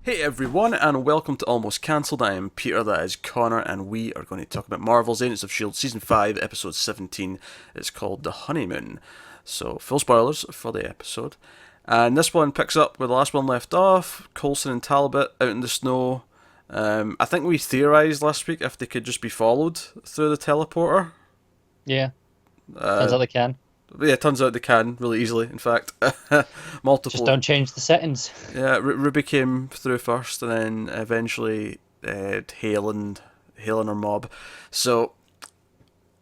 Hey everyone, and welcome to Almost Cancelled. I am Peter, that is Connor, and we are going to talk about Marvel's Agents of S.h.i.e.L.D. Season 5, Episode 17. It's called The Honeymoon. So, full spoilers for the episode. And this one picks up where the last one left off. Coulson and Talbot out in the snow. I think we theorised last week if they could just be followed through the teleporter. Yeah, turns out they can. Yeah, it turns out they can really easily, in fact. Multiple. Just don't change the settings. Yeah, Ruby came through first, and then eventually Hale and her mob. So,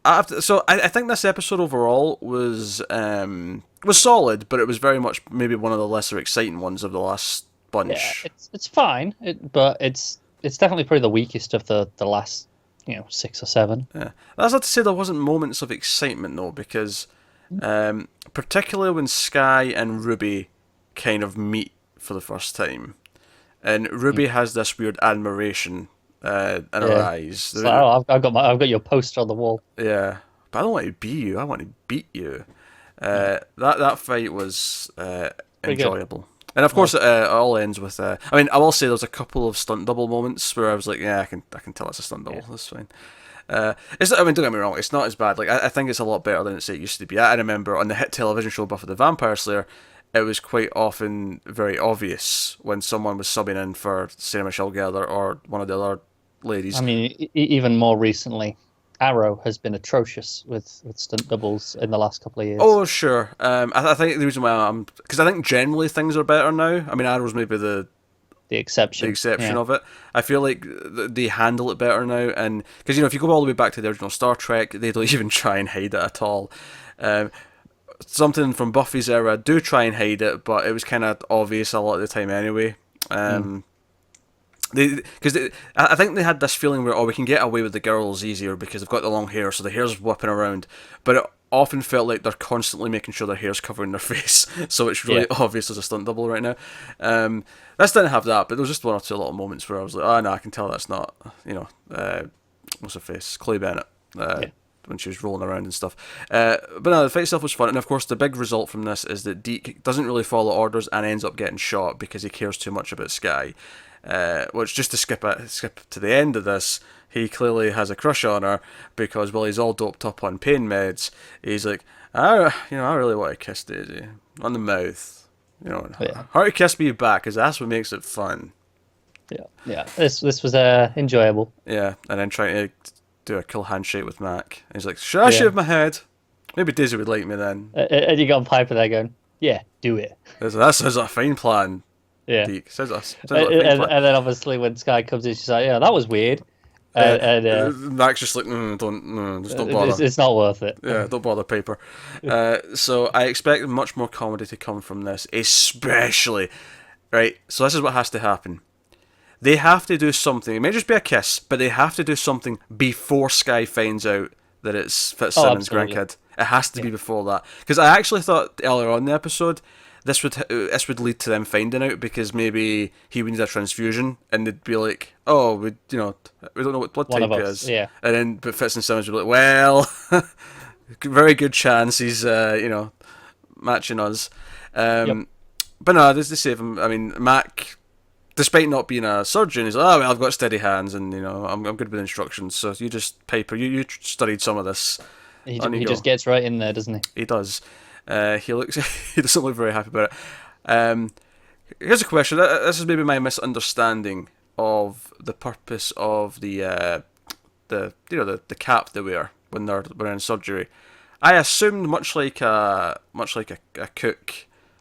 I think this episode overall was solid, but it was very much maybe one of the lesser exciting ones of the last bunch. Yeah, it's fine, but it's definitely probably the weakest of the last 6 or 7. Yeah, that's not to say there wasn't moments of excitement though, because particularly when Sky and Ruby kind of meet for the first time, and Ruby has this weird admiration in her eyes. So, I've got your poster on the wall. Yeah, but I don't want to be you. I want to beat you. That fight was enjoyable. Good. And of course, it all ends with. I will say there's a couple of stunt double moments where I was like, yeah, I can tell it's a stunt double. Yeah. That's fine. Don't get me wrong, it's not as bad. Like I think it's a lot better than it used to be. I remember on the hit television show Buffy the Vampire Slayer, it was quite often very obvious when someone was subbing in for Sarah Michelle Gellar or one of the other ladies. I mean, even more recently, Arrow has been atrocious with stunt doubles in the last couple of years. Oh, sure. I think the reason why because I think generally things are better now. I mean, Arrow's maybe the exception of it. I feel like they handle it better now, and because if you go all the way back to the original Star Trek, they don't even try and hide it at all. Something from Buffy's era do try and hide it, but it was kind of obvious a lot of the time anyway. I think they had this feeling where we can get away with the girls easier because they've got the long hair, so the hair's whipping around, but it often felt like they're constantly making sure their hair's covering their face, so it's really obvious as a stunt double right now. This didn't have that, but there was just one or two little moments where I was like, oh no, I can tell that's not, what's her face, Chloe Bennett, when she was rolling around and stuff. But no, the fight itself was fun, and of course the big result from this is that Deke doesn't really follow orders and ends up getting shot because he cares too much about Sky. Which, just to skip to the end of this, he clearly has a crush on her because while he's all doped up on pain meds, he's like, I really want to kiss Daisy on the mouth. Her to kiss me back, because that's what makes it fun. Yeah. This was enjoyable. Yeah, and then trying to do a cool handshake with Mac. And he's like, should I shave my head? Maybe Daisy would like me then. And you got Piper there going, yeah, do it. That sounds like a fine plan. Yeah. Sounds like and then obviously when Sky comes in, she's like, yeah, that was weird. Mac's just like, just don't bother. It's not worth it. Yeah, don't bother, Piper. So I expect much more comedy to come from this, especially, right? So this is what has to happen. They have to do something. It may just be a kiss, but they have to do something before Sky finds out that it's Fitzsimmons' grandkid. It has to be before that. Because I actually thought earlier on in the episode, this would lead to them finding out because maybe he would need a transfusion and they'd be like, oh, we don't know what blood type he is. Yeah. And then but Fitz and Simmons would be like, well, very good chance he's matching us. But no, they save him. I mean, Mac, despite not being a surgeon, he's like, oh well, I've got steady hands and I'm good with instructions. So you just Piper, you studied some of this. He just gets right in there, doesn't he? He does. He doesn't look very happy about it. Here's a question. This is maybe my misunderstanding of the purpose of the cap they wear when they're in surgery. I assumed much like a cook,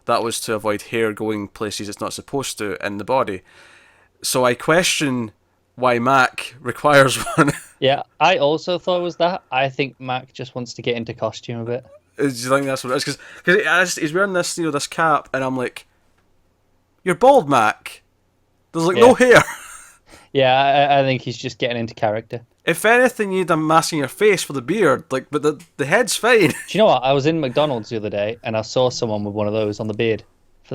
that was to avoid hair going places it's not supposed to in the body. So I question why Mac requires one. Yeah, I also thought it was that. I think Mac just wants to get into costume a bit. Do you think that's what it is? Because he's wearing this, this cap, and I'm like, "You're bald, Mac. There's no hair." Yeah, I think he's just getting into character. If anything, you need a mask in your face for the beard, but the head's fine. Do you know what? I was in McDonald's the other day, and I saw someone with one of those on the beard.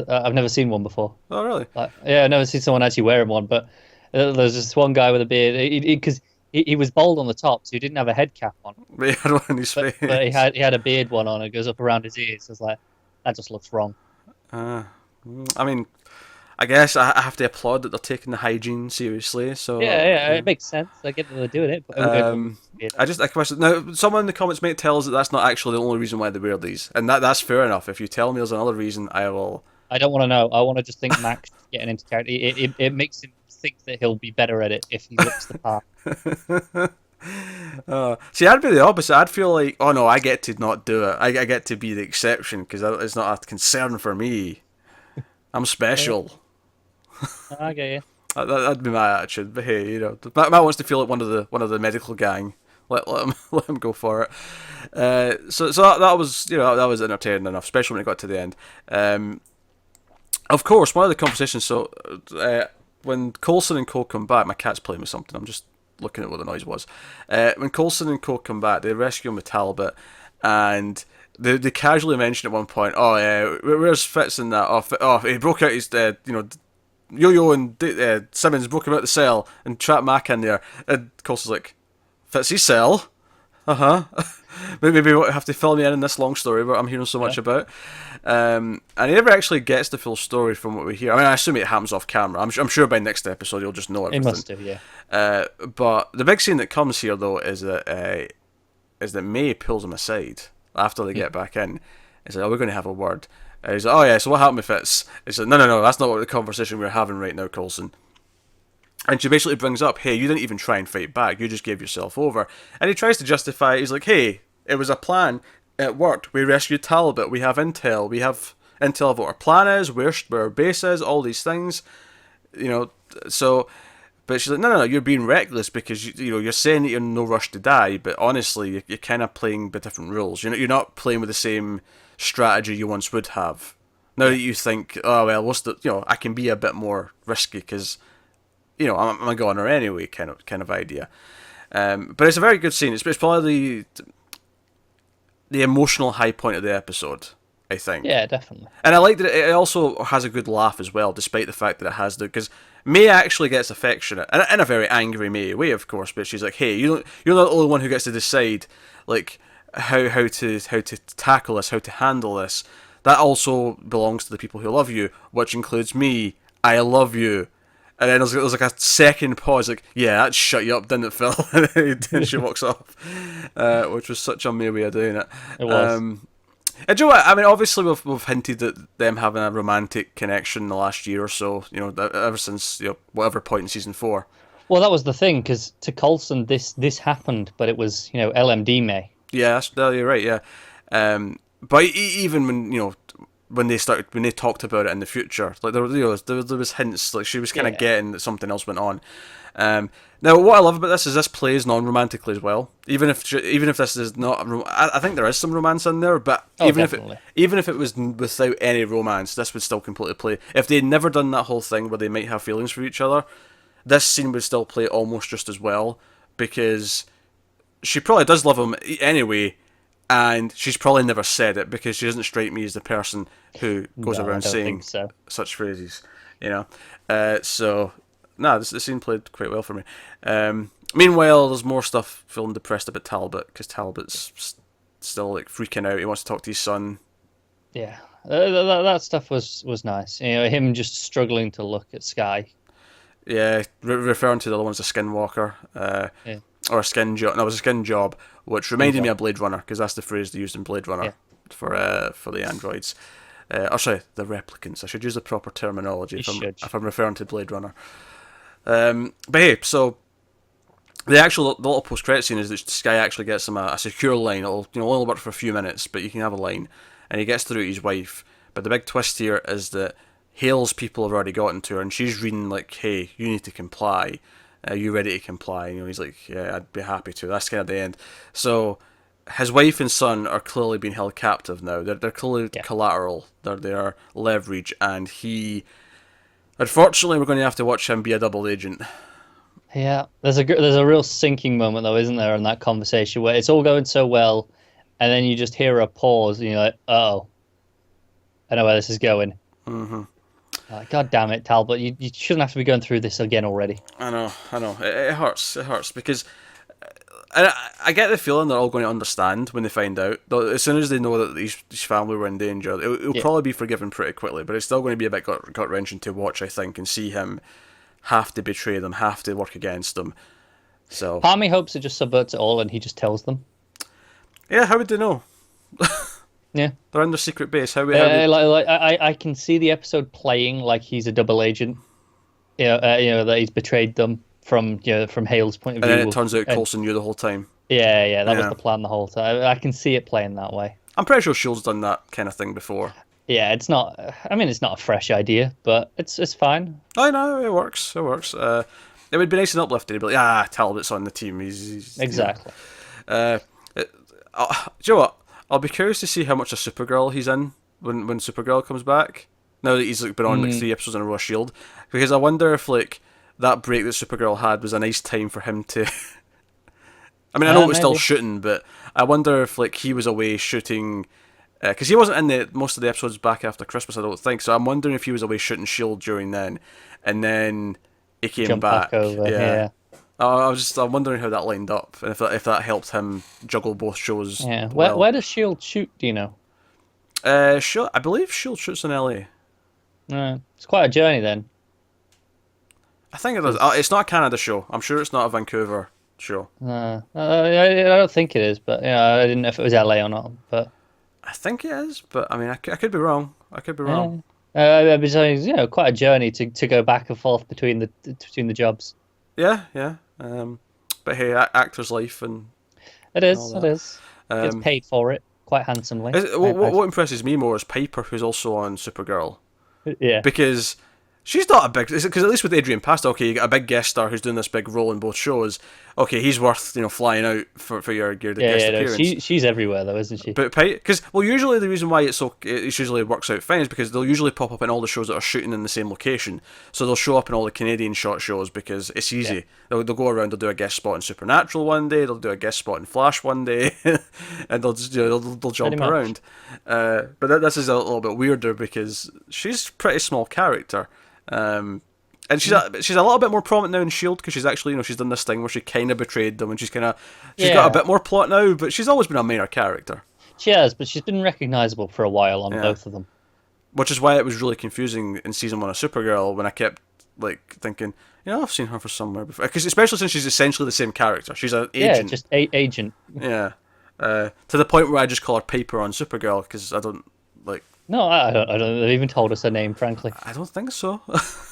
I've never seen one before. Oh, really? I've never seen someone actually wearing one, but there's this one guy with a beard, because he was bald on the top, so he didn't have a head cap on. But he had one on his face. But he had a beard one on. It goes up around his ears. I was like, that just looks wrong. I mean, I guess I have to applaud that they're taking the hygiene seriously. Yeah, So yeah, it makes sense. I get that they're doing it, but everyone um, needs to be in I it. just I question now. Someone in the comments might tell us that that's not actually the only reason why they wear these, and that's fair enough. If you tell me there's another reason, I will. I don't want to know. I want to just think Max is getting into character. It makes him think that he'll be better at it if he looks the part. See, I'd be the opposite. I'd feel like, oh no, I get to not do it. I get to be the exception because it's not a concern for me. I'm Yeah, special. I get you. That'd be my attitude. But hey, Matt wants to feel like one of the medical gang. Let him let him go for it. So that was that was entertaining enough, especially when it got to the end. Of course, one of the conversations. So when Coulson and Cole come back, my cat's playing with something. I'm just looking at what the noise was. When Coulson and Cole come back, they rescue him with Talbot, and they casually mention at one point, "Oh yeah, where's Fitz in that? Oh, he broke out his Yo-Yo and Simmons broke him out the cell and trapped Mac in there." And Coulson's like, "Fitzy's cell? Uh-huh." Maybe we have to fill me in this long story but I'm hearing so much Yeah, about. And he never actually gets the full story from what we hear. I mean, I assume it happens off camera. I'm sure by next episode you'll just know it everything. must have. Yeah, But the big scene that comes here though is that May pulls him aside after they get back in. He's like, "Oh, we're going to have a word." He's like, "Oh yeah, so what happened with Fitz?" He's like, No, that's not what the conversation we're having right now, Coulson." And she basically brings up, "Hey, you didn't even try and fight back. You just gave yourself over." And he tries to justify it. He's like, "Hey, it was a plan. It worked. We rescued Talbot. We have intel. We have intel of what our plan is, where our base is, all these things. You know, so..." But she's like, no, you're being reckless because you're saying that you're in no rush to die, but honestly, you're kind of playing by different rules. You're not playing with the same strategy you once would have. Now yeah, that you think, oh well, I can be a bit more risky because I'm a goner anyway, kind of idea. But it's a very good scene. It's probably the emotional high point of the episode, I think. yeah, definitely. And I like that it also has a good laugh as well, despite the fact that it has because May actually gets affectionate, and in a very angry May way, of course. But she's like, "Hey, you're not the only one who gets to decide, like how to tackle this, how to handle this. That also belongs to the people who love you, which includes me. I love you." And then there's like a second pause, like, "Yeah, that shut you up, didn't it, Phil?" And she walks off, which was such a May way of doing it. It was. And do you know what? I mean, obviously we've hinted at them having a romantic connection in the last year or so. Ever since whatever point in season 4. Well, that was the thing because to Coulson, this happened, but it was LMD May. Yeah, you're right. Yeah, but even when they talked about it in the future, like there was hints, like she was kind of Yeah, getting that something else went on. Now, what I love about this plays non-romantically as well. Even if this is not, I think there is some romance in there, but oh, definitely. even if it was without any romance, this would still completely play. If they'd never done that whole thing where they might have feelings for each other, this scene would still play almost just as well because she probably does love him anyway, and she's probably never said it because she doesn't strike me as the person who goes No, I around don't saying think so. such phrases, you know. So, no, this scene played quite well for me. Meanwhile, there's more stuff feeling depressed about Talbot because Talbot's still like freaking out. He wants to talk to his son. Yeah, that stuff was nice. Him just struggling to look at Sky. Yeah, referring to the other one as a skinwalker. Yeah, Or a skin job. No, it was a skin job, which reminded me of Blade Runner because that's the phrase they used in Blade Runner yeah. for the androids. Sorry, the replicants. I should use the proper terminology if I'm referring to Blade Runner. But hey, so the little post credit scene is that Sky actually gets him a secure line. It'll only work for a few minutes, but you can have a line, and he gets through to his wife. But the big twist here is that Hale's people have already gotten to her, and she's reading like, "Hey, you need to comply. Are you ready to comply?" And he's like, "Yeah, I'd be happy to." That's kind of the end. So his wife and son are clearly being held captive now. They're clearly collateral. They are leverage, and unfortunately, we're going to have to watch him be a double agent. Yeah, there's a real sinking moment though, isn't there, in that conversation where it's all going so well, and then you just hear a pause, and you're like, "Oh, I know where this is going." Mm-hmm. God damn it, Talbot! You shouldn't have to be going through this again already. I know. It hurts. It hurts because And I get the feeling they're all going to understand when they find out. As soon as they know that his family were in danger, it'll Yeah. probably be forgiven pretty quickly. But it's still going to be a bit gut wrenching to watch, I think, and see him have to betray them, have to work against them. So Part of me hopes it just subverts it all and he just tells them. yeah, how would they know? Yeah. They're in their secret base. How would... I can see the episode playing like he's a double agent. That he's betrayed them from from Hale's point of And view. then it turns out Coulson knew the whole time. Yeah, that was Yeah. the plan the whole time. I can see it playing that way. I'm pretty sure S.h.i.e.L.D's done that kind of thing before. Yeah, it's not. I mean, it's not a fresh idea, but it's fine. I know, it works. It works. It would be nice and uplifting. But Talbot's on the team. He's Exactly. Do you know what? I'll be curious to see how much of Supergirl he's in when Supergirl comes back. Now that he's been on 3 episodes in a row of S.h.I.E.L.D. Because I wonder if that break that Supergirl had was a nice time for him to. I mean, I know it was still Maybe. shooting, but I wonder if he was away shooting. Because he wasn't in most of the episodes back after Christmas, I don't think. So I'm wondering if he was away shooting S.h.I.E.L.D. during then, and then he came Jump back over. Yeah. I'm wondering how that lined up, and if that helped him juggle both shows. Yeah. Well. Where does Shield shoot? Do you know? I believe S.h.I.E.L.D. shoots in LA. It's quite a journey then. I think it is. It's not a Canada show. I'm sure it's not a Vancouver show. I don't think it is, but I didn't know if it was LA or not. But I think it is, but I mean, I could be wrong. I could be wrong. it's quite a journey to go back and forth between the jobs. Yeah. But hey, actor's life and It is. all It that. is. Gets paid for it quite handsomely. What impresses me more is Piper, who's also on Supergirl, Yeah. because she's not a big. Because at least with Adrian Pasta, okay, you got a big guest star who's doing this big role in both shows. Okay, he's worth flying out for your guest appearance. She's everywhere though, isn't she? But because usually the reason why it usually works out fine is because they'll usually pop up in all the shows that are shooting in the same location. So they'll show up in all the Canadian short shows because it's easy. Yeah. They'll go around. They'll do a guest spot in Supernatural one day. They'll do a guest spot in Flash one day, and they'll just they'll jump around. But this is a little bit weirder because she's a pretty small character. And she's a little bit more prominent now in S.h.I.E.L.D. because she's actually she's done this thing where she kind of betrayed them and she's got a bit more plot now, but she's always been a minor character. She has, but she's been recognisable for a while on Yeah. both of them. Which is why it was really confusing in season 1 of Supergirl when I kept thinking, I've seen her for somewhere before, because especially since she's essentially the same character. She's an agent. Yeah, just agent. Yeah. To the point where I just call her Piper on Supergirl because I don't like. No, I don't. They've even told us her name, frankly. I don't think so.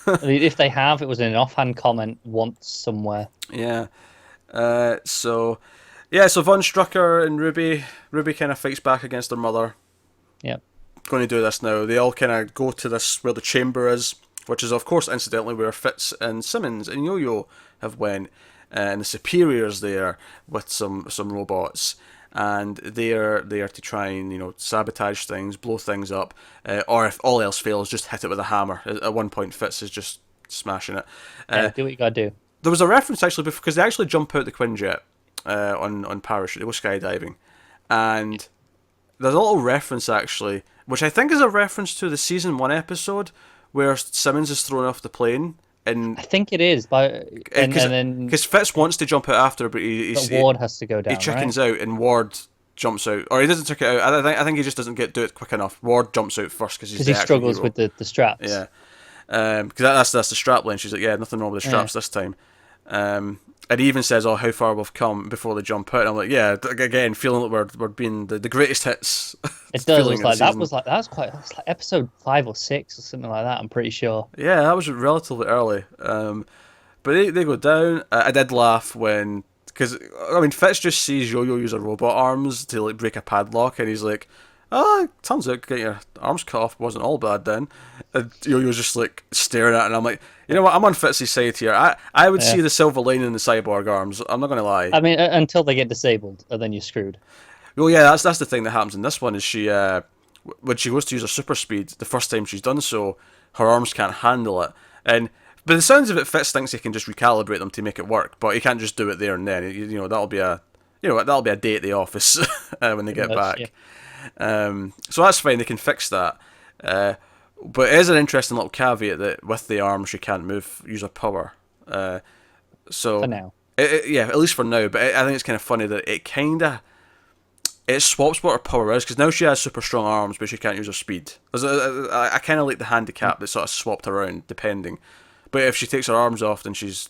I mean, if they have, it was an offhand comment once somewhere. Yeah. So Von Strucker and Ruby kind of fights back against their mother. Yep. Going to do this now. They all kind of go to this where the chamber is, which is of course incidentally where Fitz and Simmons and Yo-Yo have went, and the Superior's there with some robots. And they're there to try and sabotage things, blow things up, or if all else fails, just hit it with a hammer. At one point, Fitz is just smashing it. Do what you gotta do. There was a reference actually because they actually jump out the Quinjet on parachute. They go skydiving, and there's a little reference actually, which I think is a reference to the season 1 episode where Simmons is thrown off the plane. And I think it is, because Fitz wants to jump out after, but Ward has to go down. He chickens out, and Ward jumps out, or he doesn't check it out. I think he just doesn't do it quick enough. Ward jumps out first because he struggles hero. with the straps. Yeah, because that's the strap line. She's like, nothing wrong with the straps this time. And he even says, "Oh, how far we've come" before they jump out. And I'm like, yeah, again, feeling that we're being the greatest hits. It does. It was that was like episode 5 or 6 or something like that. I'm pretty sure. Yeah, that was relatively early. But they go down. I did laugh when, because Fitz just sees Yo-Yo use her robot arms to break a padlock, and he's like, turns out getting your arms cut off wasn't all bad then. And Yo-Yo's just staring at it, and I'm like, you know what, I'm on Fitz's side here. I would see the silver lining in the cyborg arms. I'm not going to lie. I mean, until they get disabled, and then you're screwed. Well, yeah, that's the thing that happens in this one is she, when she goes to use her super speed, the first time she's done so, her arms can't handle it. And by the sounds of it, Fitz thinks he can just recalibrate them to make it work, but he can't just do it there and then. That'll be a day at the office when they get back. Yeah. So that's fine. They can fix that. But it is an interesting little caveat that with the arm she can't use her power. For now. Yeah, at least for now. But I think it's kind of funny that it swaps what her power is, because now she has super strong arms, but she can't use her speed. I kind of like the handicap that sort of swapped around, depending. But if she takes her arms off, then she's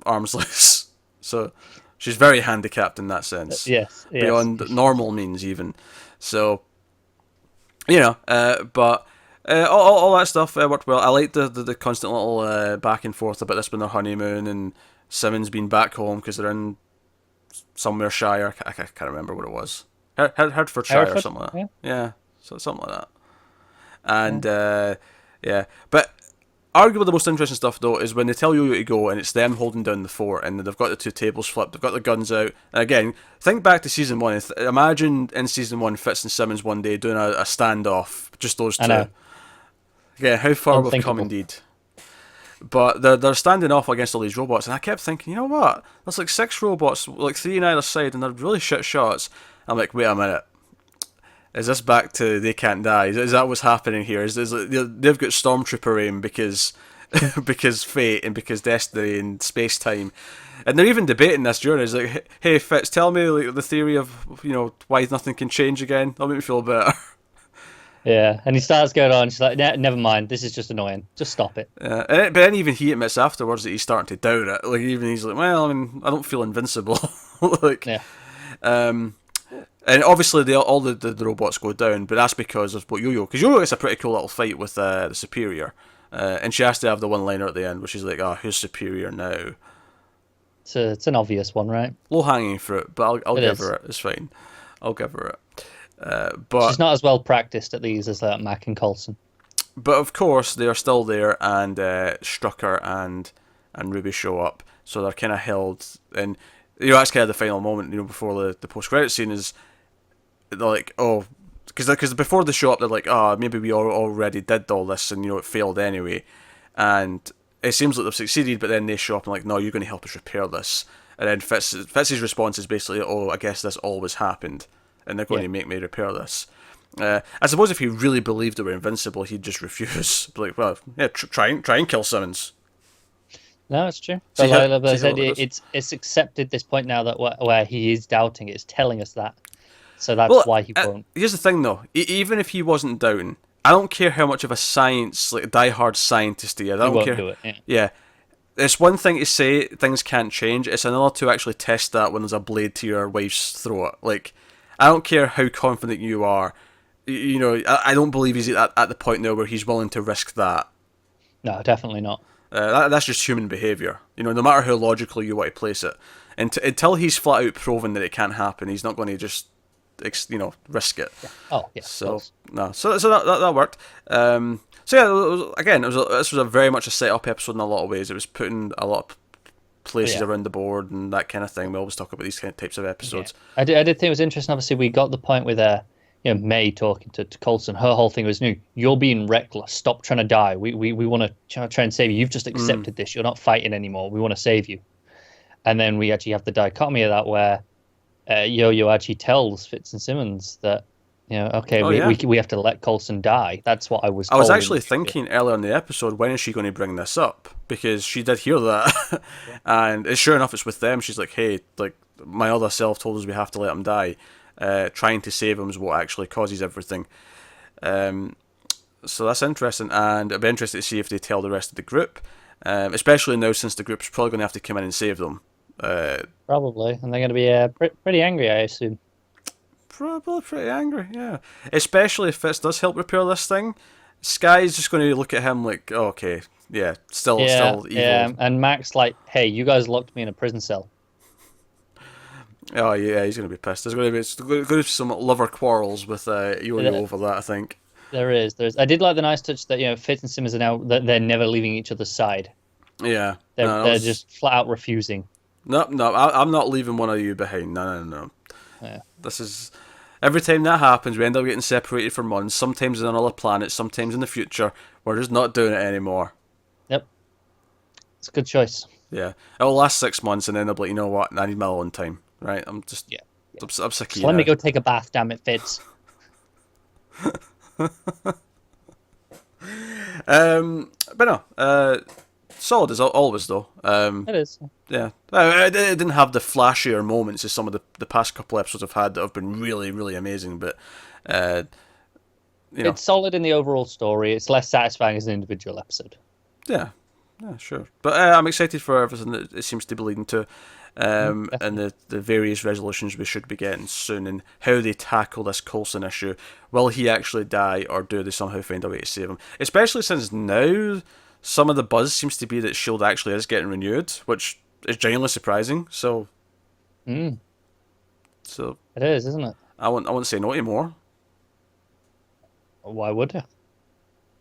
armsless. So she's very handicapped in that sense. Yes. Beyond normal means, even. So, but all that stuff worked well. I like the constant little back and forth about this being their honeymoon, and Simmons being back home because they're in somewhere Shire. I can't remember what it was. Hertfordshire or something like that. Yeah, so something like that. And but arguably the most interesting stuff though is when they tell Yo-Yo to go and it's them holding down the fort and they've got the two tables flipped, they've got the guns out. And again, think back to season 1. Imagine in season 1 Fitz and Simmons one day doing a standoff, just those two. I know. Yeah, how far we've come indeed. But they're standing off against all these robots, and I kept thinking, you know what? There's like 6 robots, like 3 on either side, and they're really shit shots. I'm like, wait a minute. Is this back to They Can't Die? Is that what's happening here? They've got Stormtrooper aim because fate and because destiny and space time, and they're even debating this during. It's like, hey Fitz, tell me like the theory of why nothing can change again. That'll make me feel better. Yeah, and he starts going on. She's like, never mind. This is just annoying. Just stop it. But then even he admits afterwards that he's starting to doubt it. Like even he's like, well, I mean, I don't feel invincible. Like, yeah. And obviously all the robots go down, but that's because of what Yo-Yo. Because Yo-Yo gets a pretty cool little fight with the Superior, and she has to have the one-liner at the end, which is like, who's Superior now? It's an obvious one, right? Low-hanging fruit, but I'll give her it. It's fine. I'll give her it. But she's not as well practiced at these as Mac and Coulson. But of course, they are still there, and Strucker and Ruby show up, so they're kind of held. And that's kind of the final moment, before the post-credit scene is. They're like, oh, because before they show up, they're like, maybe we already did all this, and it failed anyway. And it seems like they've succeeded, but then they show up and like, no, you're going to help us repair this. And then Fitz's response is basically, oh, I guess this always happened, and they're going to make me repair this. I suppose if he really believed they were invincible, he'd just refuse. Be like, well, yeah, try and kill Simmons. No, it's true. But I said, it's accepted this point now that where he is doubting, it's telling us that. So that's why he won't. Here's the thing, though. Even if he wasn't doubting, I don't care how much of a science, like a diehard scientist he is. I don't care. Do it, yeah. It's one thing to say things can't change. It's another to actually test that when there's a blade to your wife's throat. Like, I don't care how confident you are. I don't believe he's at the point now where he's willing to risk that. No, definitely not. That's just human behaviour. No matter how logically you want to place it. Until he's flat out proven that it can't happen, he's not going to just risk it. Yeah. Oh yeah. So no, so that worked. So yeah, this was a very much a set up episode in a lot of ways. It was putting a lot of places around the board and that kind of thing. We always talk about these kind of types of episodes. Yeah. I did think it was interesting. Obviously, we got the point with May talking to Coulson. Her whole thing was, you're being reckless. Stop trying to die. We want to try and save you. You've just accepted this. You're not fighting anymore. We want to save you. And then we actually have the dichotomy of that where Yo-Yo actually tells Fitz and Simmons that, we have to let Coulson die. That's what I was told. I was actually thinking earlier in the episode, when is she going to bring this up? Because she did hear that. And sure enough, it's with them. She's like, hey, like, my other self told us we have to let him die. Trying to save him is what actually causes everything. So that's interesting. And I'd be interested to see if they tell the rest of the group. Especially now, since the group's probably going to have to come in and save them. Probably, and they're going to be pretty angry, I assume. Probably pretty angry, yeah. Especially if Fitz does help repair this thing. Sky's just going to look at him like, oh, okay, yeah, still evil. Yeah, and Mac's like, hey, you guys locked me in a prison cell. Oh yeah, he's going to be pissed. There's going to be some lover quarrels with Yo-Yo over that, I think. There is. I did like the nice touch that Fitz and Simmons are now that they're never leaving each other's side. Yeah, they're just flat out refusing. No, I'm not leaving one of you behind. No. Yeah. This is every time that happens, we end up getting separated for months. Sometimes on another planet, sometimes in the future. We're just not doing it anymore. Yep, it's a good choice. Yeah, it'll last 6 months, and then they'll be like, you know what? I need my own time. Right? I'm just I'm sick of you. Let me go take a bath. Damn it, Fitz. But no. solid as always though. It is. Yeah, it didn't have the flashier moments as some of the past couple episodes have had that have been really, really amazing. But It's solid in the overall story. It's less satisfying as an individual episode. Yeah, sure. But I'm excited for everything that it seems to be leading to, and the various resolutions we should be getting soon, and how they tackle this Coulson issue. Will he actually die, or do they somehow find a way to save him? Especially since now some of the buzz seems to be that S.h.i.e.L.D. actually is getting renewed, which is genuinely surprising. So, so it is, isn't it? I won't say no anymore. Why would you?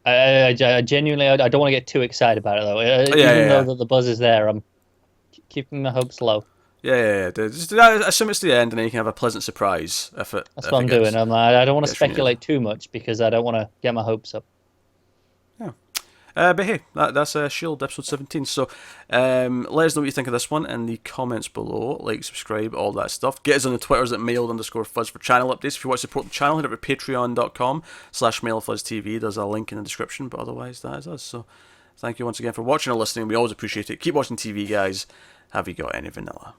I genuinely, I don't want to get too excited about it though. Even though the buzz is there, I'm keeping my hopes low. Yeah. Just assume it's the end, and then you can have a pleasant surprise if it. That's what I'm doing. I don't want to speculate too much because I don't want to get my hopes up. Yeah. But hey, that's S.h.i.e.L.D. episode 17. So let us know what you think of this one in the comments below. Like, subscribe, all that stuff. Get us on the Twitters at mail_fuzz for channel updates. If you want to support the channel, head over to patreon.com/mailfuzztv. There's a link in the description, but otherwise that is us. So thank you once again for watching or listening. We always appreciate it. Keep watching TV, guys. Have you got any vanilla?